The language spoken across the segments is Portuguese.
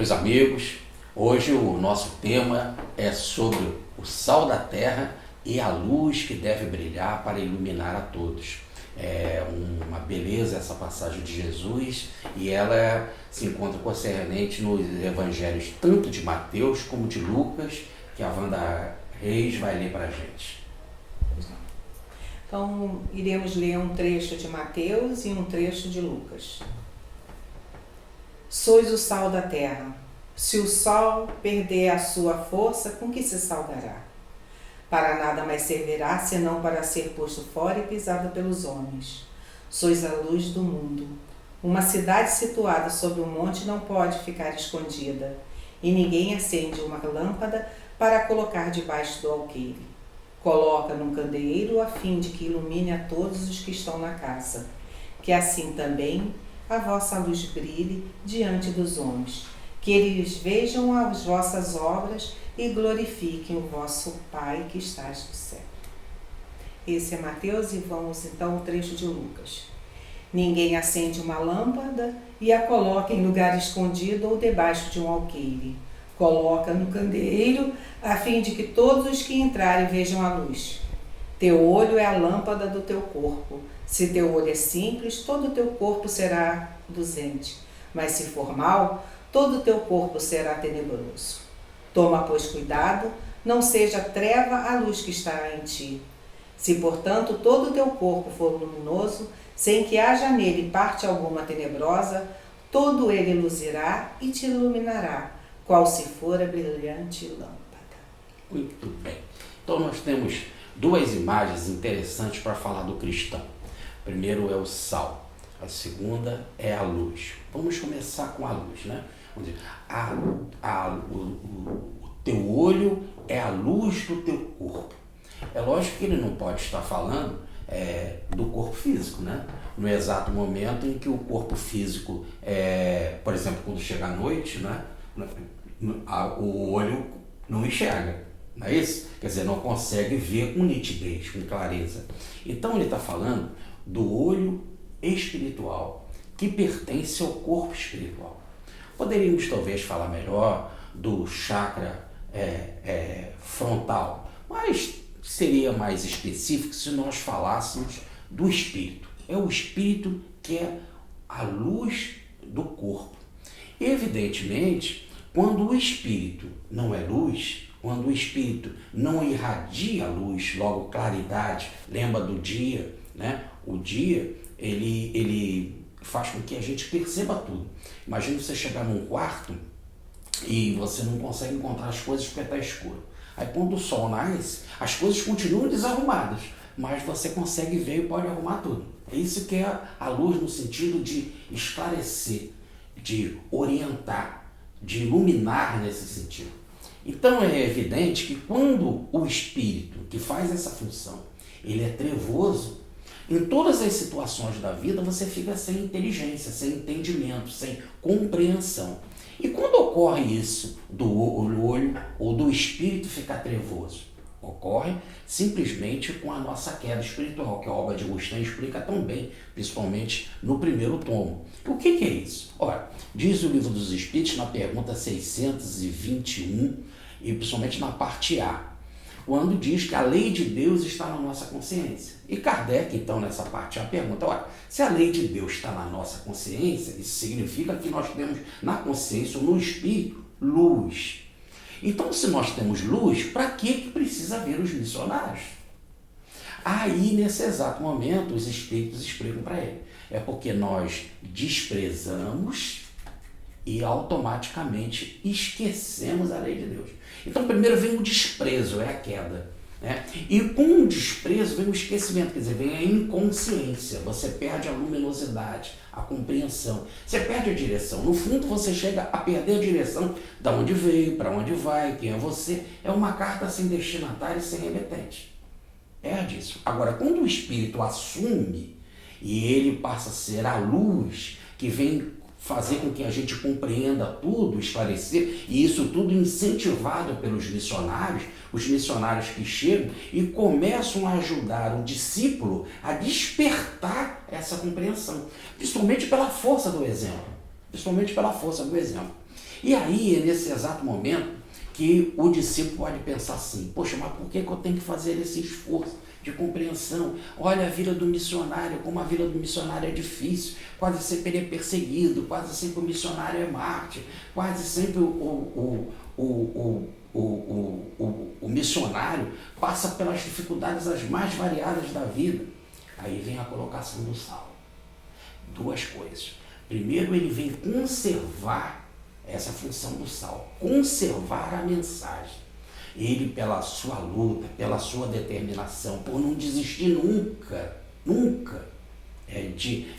Meus amigos, hoje o nosso tema é sobre o sal da terra e a luz que deve brilhar para iluminar a todos. É uma beleza essa passagem de Jesus e ela se encontra concernente nos evangelhos tanto de Mateus como de Lucas, que a Wanda Reis vai ler para a gente. Então, iremos ler um trecho de Mateus e um trecho de Lucas. Sois o sal da terra. Se o sal perder a sua força, com que se salgará? Para nada mais servirá, senão para ser posto fora e pisado pelos homens. Sois a luz do mundo. Uma cidade situada sobre um monte não pode ficar escondida, e ninguém acende uma lâmpada para colocar debaixo do alqueire. Coloca num candeeiro a fim de que ilumine a todos os que estão na casa. Que assim também a vossa luz brilhe diante dos homens, que eles vejam as vossas obras e glorifiquem o vosso Pai que estás no céu. Esse é Mateus e vamos então ao trecho de Lucas. Ninguém acende uma lâmpada e a coloca em lugar escondido ou debaixo de um alqueire. Coloca no candeeiro a fim de que todos os que entrarem vejam a luz. Teu olho é a lâmpada do teu corpo. Se teu olho é simples, todo o teu corpo será luzente. Mas se for mau, todo o teu corpo será tenebroso. Toma, pois, cuidado, não seja treva a luz que está em ti. Se, portanto, todo o teu corpo for luminoso, sem que haja nele parte alguma tenebrosa, todo ele luzirá e te iluminará, qual se for a brilhante lâmpada. Muito bem. Então nós temos duas imagens interessantes para falar do cristão. Primeiro é o sal, a segunda é a luz. Vamos começar com a luz, né? Vamos dizer, o teu olho é a luz do teu corpo. É lógico que ele não pode estar falando do corpo físico, né? No exato momento em que o corpo físico, por exemplo, quando chega à noite, né? O olho não enxerga, não é isso? Quer dizer, não consegue ver com nitidez, com clareza. Então ele está falando do olho espiritual que pertence ao corpo espiritual. Poderíamos talvez falar melhor do chakra frontal, mas seria mais específico se nós falássemos do espírito. É o espírito que é a luz do corpo. Evidentemente, quando o espírito não é luz, quando o espírito não irradia luz, logo claridade, lembra do dia, né? O dia, ele faz com que a gente perceba tudo. Imagina você chegar num quarto e você não consegue encontrar as coisas porque está escuro. Aí quando o sol nasce, as coisas continuam desarrumadas, mas você consegue ver e pode arrumar tudo. É isso que é a luz no sentido de esclarecer, de orientar, de iluminar nesse sentido. Então é evidente que quando o espírito que faz essa função, ele é trevoso, em todas as situações da vida você fica sem inteligência, sem entendimento, sem compreensão. E quando ocorre isso do olho ou do espírito ficar trevoso? Ocorre simplesmente com a nossa queda espiritual, que a obra de Agostinho explica tão bem, principalmente no primeiro tomo. O que é isso? Ora, diz o Livro dos Espíritos na pergunta 621, e principalmente na parte A, quando diz que a lei de Deus está na nossa consciência. E Kardec, então, nessa parte A, pergunta, olha, se a lei de Deus está na nossa consciência, isso significa que nós temos na consciência ou no espírito luz. Então, se nós temos luz, para que precisa haver os missionários? Aí, nesse exato momento, os espíritos explicam para ele. É porque nós desprezamos e automaticamente esquecemos a lei de Deus. Então, primeiro vem o desprezo, é a queda, né? E com o desprezo vem o esquecimento, quer dizer, vem a inconsciência, você perde a luminosidade, a compreensão, você perde a direção. No fundo, você chega a perder a direção de onde veio, para onde vai, quem é você. É uma carta sem destinatário e sem remetente. É disso. Agora, quando o espírito assume e ele passa a ser a luz que vem fazer com que a gente compreenda tudo, esclarecer, e isso tudo incentivado pelos missionários, os missionários que chegam e começam a ajudar o discípulo a despertar essa compreensão, principalmente pela força do exemplo. E aí é nesse exato momento que o discípulo pode pensar assim, poxa, mas por que eu tenho que fazer esse esforço de compreensão? Olha a vida do missionário, como a vida do missionário é difícil, quase sempre ele é perseguido, quase sempre o missionário é mártir, quase sempre o missionário passa pelas dificuldades as mais variadas da vida. Aí vem a colocação do sal. Duas coisas. Primeiro, ele vem conservar essa função do sal, conservar a mensagem. Ele, pela sua luta, pela sua determinação, por não desistir nunca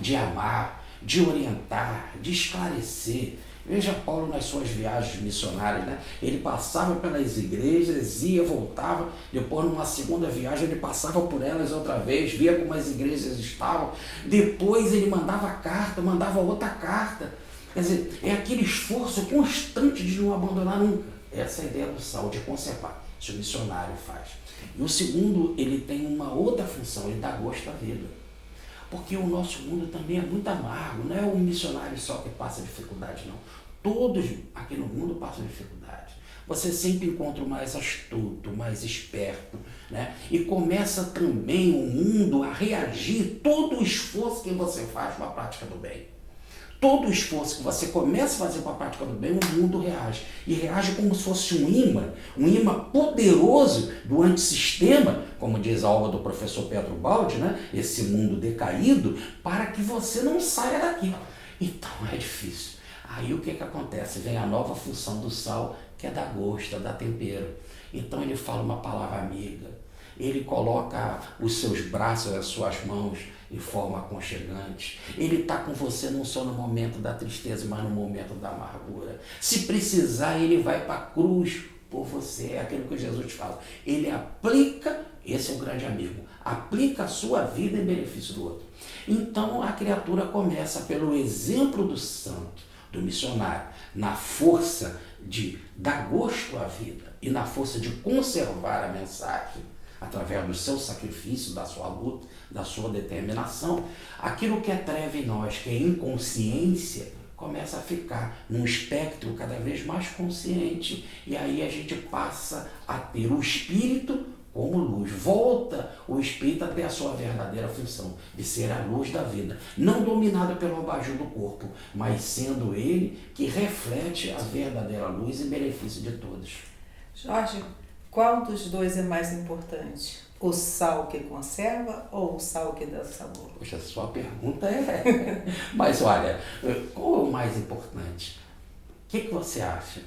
de amar, de orientar, de esclarecer. Veja Paulo nas suas viagens missionárias, né? Ele passava pelas igrejas, ia, voltava, depois numa segunda viagem ele passava por elas outra vez, via como as igrejas estavam, depois ele mandava carta, mandava outra carta. Quer dizer, é aquele esforço constante de não abandonar nunca. Essa é a ideia do sal, de conservar. Isso o missionário faz. E o segundo, ele tem uma outra função, ele dá gosto à vida. Porque o nosso mundo também é muito amargo, não é o missionário só que passa dificuldade, não. Todos aqui no mundo passam dificuldade. Você sempre encontra o mais astuto, o mais esperto, né? E começa também o mundo a reagir todo o esforço que você faz para a prática do bem. Todo o esforço que você começa a fazer para a prática do bem, o mundo reage. E reage como se fosse um imã poderoso do antissistema, como diz a obra do professor Pedro Baldi, né? Esse mundo decaído, para que você não saia daqui. Então é difícil. Aí o que acontece? Vem a nova função do sal, que é dar gosto, dar tempero. Então ele fala uma palavra amiga. Ele coloca os seus braços, as suas mãos de forma aconchegante. Ele está com você não só no momento da tristeza, mas no momento da amargura. Se precisar, ele vai para a cruz por você. É aquilo que Jesus fala. Ele aplica, esse é um grande amigo, aplica a sua vida em benefício do outro. Então a criatura começa pelo exemplo do santo, do missionário, na força de dar gosto à vida e na força de conservar a mensagem, através do seu sacrifício, da sua luta, da sua determinação. Aquilo que é treva em nós, que é inconsciência, começa a ficar num espectro cada vez mais consciente, e aí a gente passa a ter o espírito como luz. Volta o espírito a ter a sua verdadeira função, de ser a luz da vida, não dominado pelo abajur do corpo, mas sendo ele que reflete a verdadeira luz em benefício de todos. Jorge, qual dos dois é mais importante? O sal que conserva ou o sal que dá sabor? Poxa, a sua pergunta é... Mas olha, qual é o mais importante? O que você acha?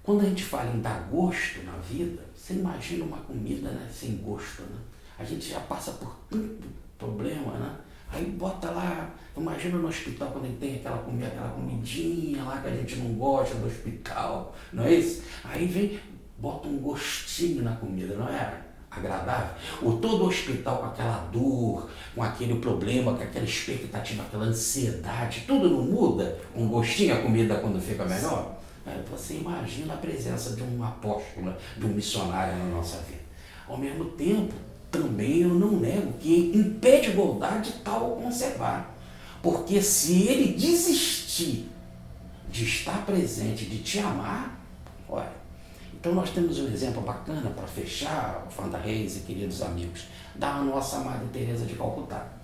Quando a gente fala em dar gosto na vida, você imagina uma comida, né, sem gosto, né? A gente já passa por tanto problema, né? Aí bota lá, imagina no hospital quando ele tem aquela comidinha lá que a gente não gosta do hospital, não é isso? Aí vem, bota um gostinho na comida, não é agradável? Ou todo hospital com aquela dor, com aquele problema, com aquela expectativa, aquela ansiedade, tudo não muda? Um gostinho a comida quando fica melhor? Você imagina a presença de um apóstolo, de um missionário na nossa vida. Ao mesmo tempo, também eu não nego que impede igualdade tal conservar. Porque se ele desistir de estar presente, de te amar, olha. Então nós temos um exemplo bacana para fechar, Wanda Reis e queridos amigos, da nossa amada Teresa de Calcutá.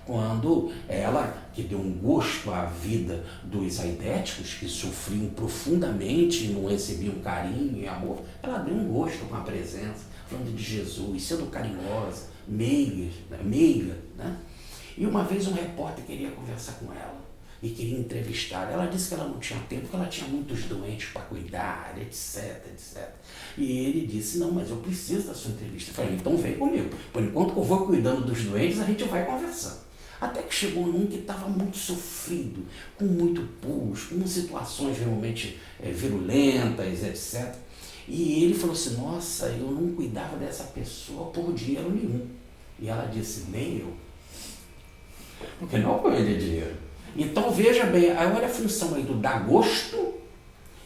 Quando ela, que deu um gosto à vida dos aidéticos, que sofriam profundamente e não recebiam carinho e amor, ela deu um gosto com a presença, falando de Jesus, sendo carinhosa, meiga, né? E uma vez um repórter queria conversar com ela e queria entrevistar. Ela disse que ela não tinha tempo, porque ela tinha muitos doentes para cuidar, etc. E ele disse, não, mas eu preciso da sua entrevista. Eu falei, então vem comigo. Por enquanto que eu vou cuidando dos doentes, a gente vai conversando. Até que chegou num que estava muito sofrido, com muito pus, com situações realmente virulentas, etc. E ele falou assim, nossa, eu não cuidava dessa pessoa por dinheiro nenhum. E ela disse, nem eu. Porque não foi ele dinheiro. Então veja bem, aí olha a função aí do dar gosto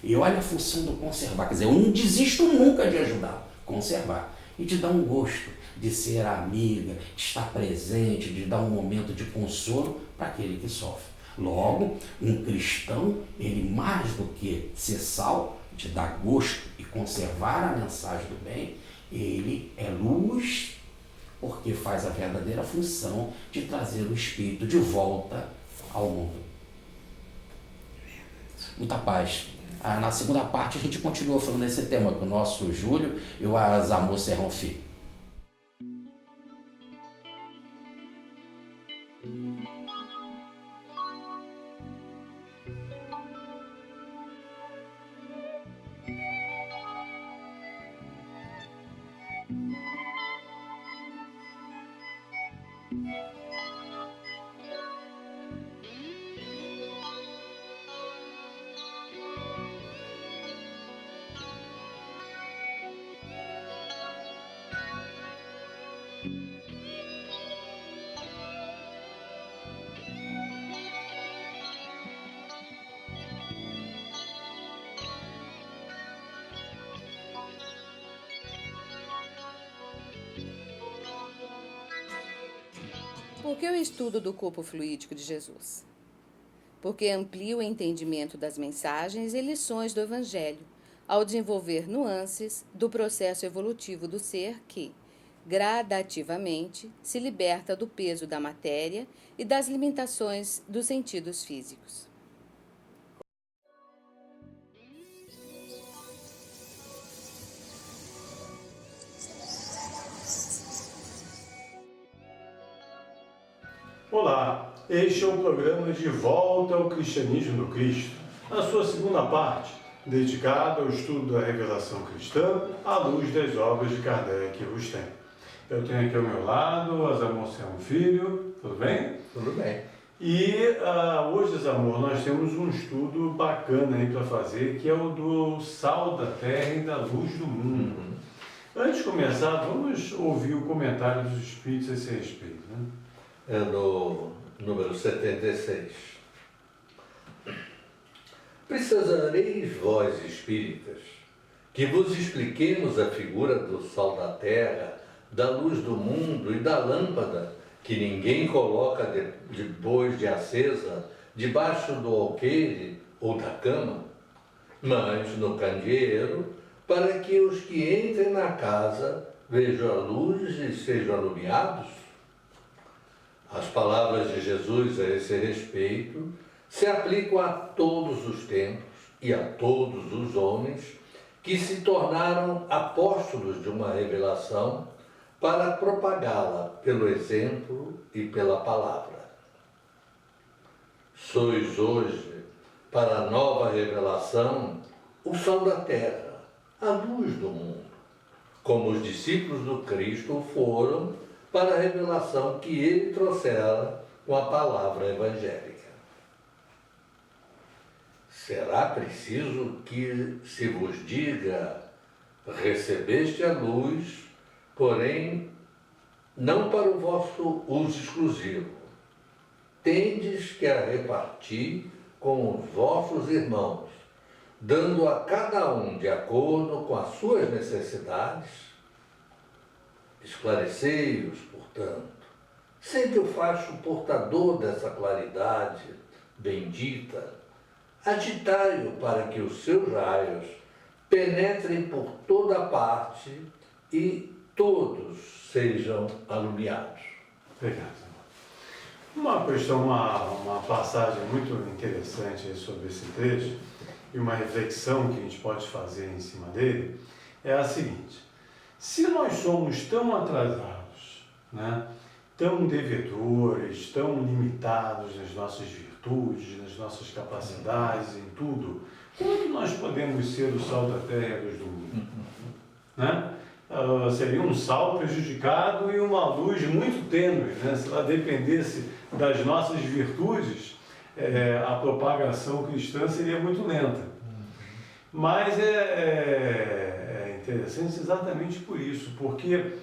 e olha a função do conservar. Quer dizer, eu não desisto nunca de ajudar, conservar. E de dar um gosto, de ser amiga, de estar presente, de dar um momento de consolo para aquele que sofre. Logo, um cristão, ele mais do que ser sal, de dar gosto e conservar a mensagem do bem, ele é luz, porque faz a verdadeira função de trazer o Espírito de volta ao mundo. Muita paz. Na segunda parte a gente continua falando desse tema com o nosso Júlio e o Azamor Serrão Filho. Por que o estudo do corpo fluídico de Jesus? Porque amplia o entendimento das mensagens e lições do Evangelho, ao desenvolver nuances do processo evolutivo do ser que, gradativamente, se liberta do peso da matéria e das limitações dos sentidos físicos. Olá, este é o programa De Volta ao Cristianismo do Cristo, a sua segunda parte, dedicada ao estudo da revelação cristã à luz das obras de Kardec e Rustem. Eu tenho aqui ao meu lado Azamor Serrão Filho, tudo bem? Tudo bem. E hoje, Azamor, nós temos um estudo bacana aí para fazer, que é o do sal da terra e da luz do mundo. Antes de começar, vamos ouvir o comentário dos Espíritos a esse respeito, né? É no número 76. Precisareis vós, espíritas, que vos expliquemos a figura do sal da terra, da luz do mundo e da lâmpada que ninguém coloca depois de acesa debaixo do alqueire ou da cama, mas no candeeiro, para que os que entrem na casa vejam a luz e sejam alumiados? As palavras de Jesus a esse respeito se aplicam a todos os tempos e a todos os homens que se tornaram apóstolos de uma revelação para propagá-la pelo exemplo e pela palavra. Sois hoje, para a nova revelação, o sal da terra, a luz do mundo, como os discípulos do Cristo foram para a revelação que ele trouxera com a palavra evangélica. Será preciso que se vos diga: recebeste a luz, porém não para o vosso uso exclusivo. Tendes que a repartir com os vossos irmãos, dando a cada um de acordo com as suas necessidades. Esclarecei-os, portanto, sede o facho portador dessa claridade bendita, agitai-o para que os seus raios penetrem por toda parte e todos sejam alumiados. Obrigado. Uma questão, uma passagem muito interessante sobre esse trecho e uma reflexão que a gente pode fazer em cima dele é a seguinte: se nós somos tão atrasados, né, tão devedores, tão limitados nas nossas virtudes, nas nossas capacidades, em tudo, como é que nós podemos ser o sal da terra e a luz do mundo? Né? Seria um sal prejudicado e uma luz muito tênue, né? Se ela dependesse das nossas virtudes, a propagação cristã seria muito lenta. Mas é interessante exatamente por isso, porque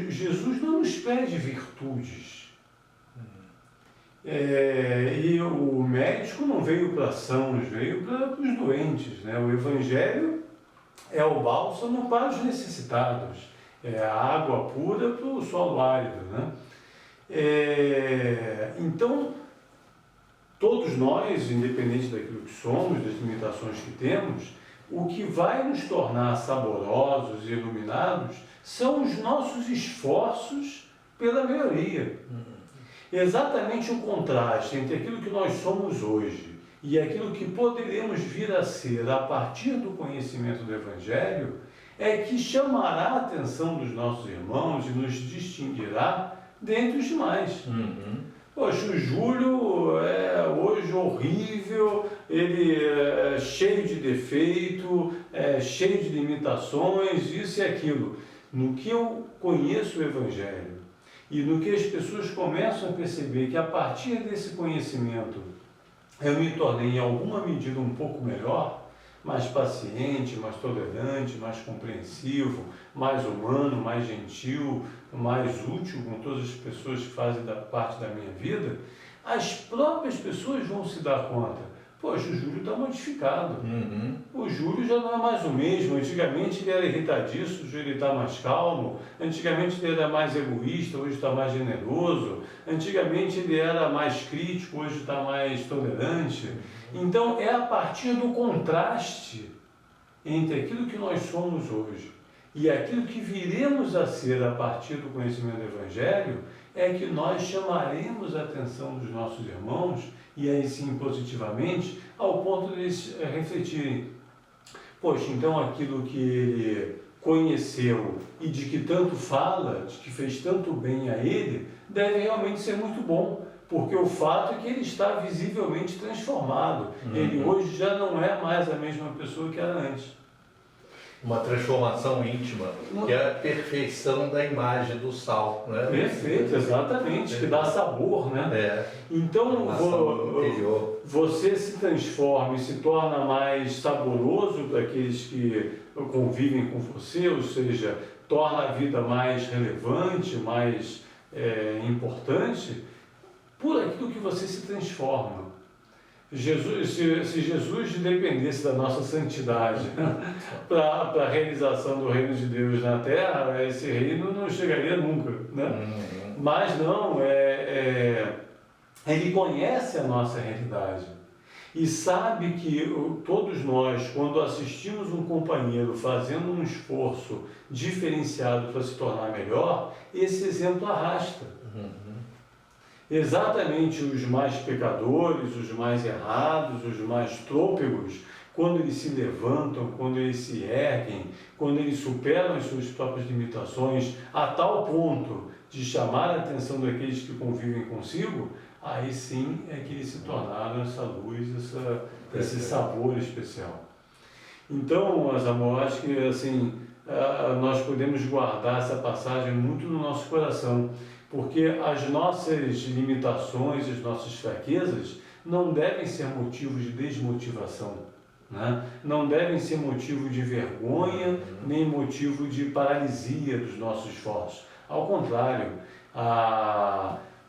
Jesus não nos pede virtudes. E o médico não veio para sãos, veio para os doentes, né? O Evangelho é o bálsamo para os necessitados, é a água pura para o solo árido, né? Então, todos nós, independente daquilo que somos, das limitações que temos, o que vai nos tornar saborosos e iluminados são os nossos esforços pela melhoria. Exatamente o contraste entre aquilo que nós somos hoje e aquilo que poderemos vir a ser a partir do conhecimento do Evangelho é que chamará a atenção dos nossos irmãos e nos distinguirá dentre os demais. Poxa, o Júlio é hoje horrível, ele é cheio de defeito, cheio de limitações, isso e aquilo. No que eu conheço o Evangelho e no que as pessoas começam a perceber que a partir desse conhecimento eu me tornei em alguma medida um pouco melhor, mais paciente, mais tolerante, mais compreensivo, mais humano, mais gentil, mais útil com todas as pessoas que fazem parte da minha vida, as próprias pessoas vão se dar conta. Poxa, o Júlio está modificado. O Júlio já não é mais o mesmo. Antigamente ele era irritadiço, hoje ele está mais calmo. Antigamente ele era mais egoísta, hoje está mais generoso. Antigamente ele era mais crítico, hoje está mais tolerante. Então é a partir do contraste entre aquilo que nós somos hoje e aquilo que viremos a ser a partir do conhecimento do Evangelho é que nós chamaremos a atenção dos nossos irmãos, e aí sim positivamente, ao ponto de eles refletirem: poxa, então aquilo que ele conheceu e de que tanto fala, de que fez tanto bem a ele, deve realmente ser muito bom, porque o fato é que ele está visivelmente transformado. Ele hoje já não é mais a mesma pessoa que era antes. Uma transformação íntima, que é a perfeição da imagem do sal, né? Perfeito, exatamente, que dá sabor, né? Então, você se transforma e se torna mais saboroso para aqueles que convivem com você, ou seja, torna a vida mais relevante, mais importante, por aquilo que você se transforma. Se Jesus dependesse da nossa santidade para a realização do reino de Deus na Terra, esse reino não chegaria nunca, né? Mas não, ele conhece a nossa realidade e sabe que todos nós, quando assistimos um companheiro fazendo um esforço diferenciado para se tornar melhor, esse exemplo arrasta. Exatamente os mais pecadores, os mais errados, os mais trôpegos, quando eles se levantam, quando eles se erguem, quando eles superam as suas próprias limitações a tal ponto de chamar a atenção daqueles que convivem consigo, aí sim é que eles se tornaram essa luz, esse sabor especial. Então, meus amores, acho que assim, nós podemos guardar essa passagem muito no nosso coração, porque as nossas limitações, as nossas fraquezas não devem ser motivos de desmotivação, né? Não devem ser motivo de vergonha, nem motivo de paralisia dos nossos esforços. Ao contrário,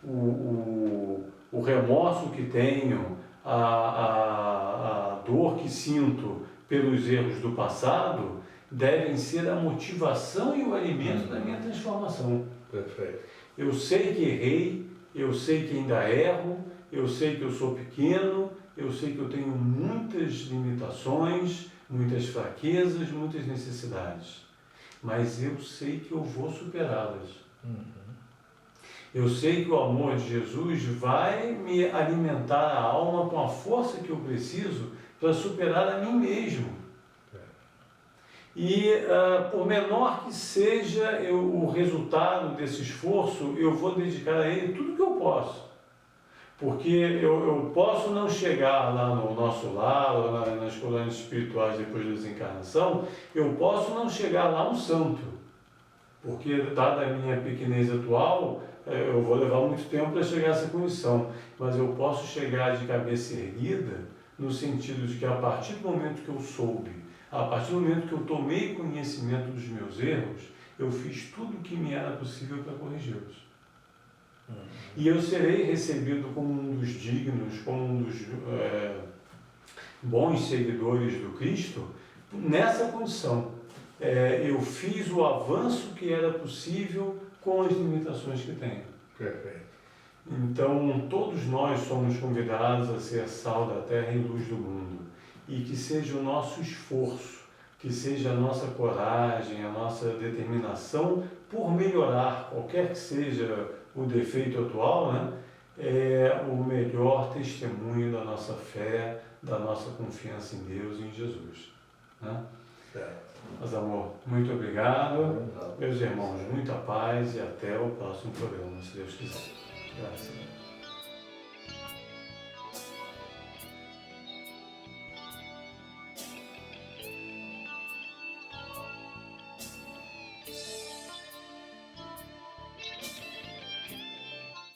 o remorso que tenho, a dor que sinto pelos erros do passado devem ser a motivação e o alimento da minha transformação. Perfeito. Eu sei que errei, eu sei que ainda erro, eu sei que eu sou pequeno, eu sei que eu tenho muitas limitações, muitas fraquezas, muitas necessidades. Mas eu sei que eu vou superá-las. Eu sei que o amor de Jesus vai me alimentar a alma com a força que eu preciso para superar a mim mesmo. E por menor que seja o resultado desse esforço, eu vou dedicar a ele tudo que eu posso. Porque eu posso não chegar lá no nosso lar, ou nas colônias espirituais depois da desencarnação, eu posso não chegar lá um santo. Porque, dada a minha pequenez atual, eu vou levar muito tempo para chegar a essa condição. Mas eu posso chegar de cabeça erguida, no sentido de que a partir do momento que eu soube, a partir do momento que eu tomei conhecimento dos meus erros, eu fiz tudo o que me era possível para corrigi-los. E eu serei recebido como um dos dignos, como um dos bons seguidores do Cristo, nessa condição. Eu fiz o avanço que era possível com as limitações que tenho. Perfeito. Então, todos nós somos convidados a ser sal da terra e luz do mundo. E que seja o nosso esforço, que seja a nossa coragem, a nossa determinação por melhorar, qualquer que seja o defeito atual, né? É o melhor testemunho da nossa fé, da nossa confiança em Deus e em Jesus. Né? Certo. Mas, amor, muito obrigado. Meus irmãos, muita paz e até o próximo programa, se Deus quiser. Graças a Deus.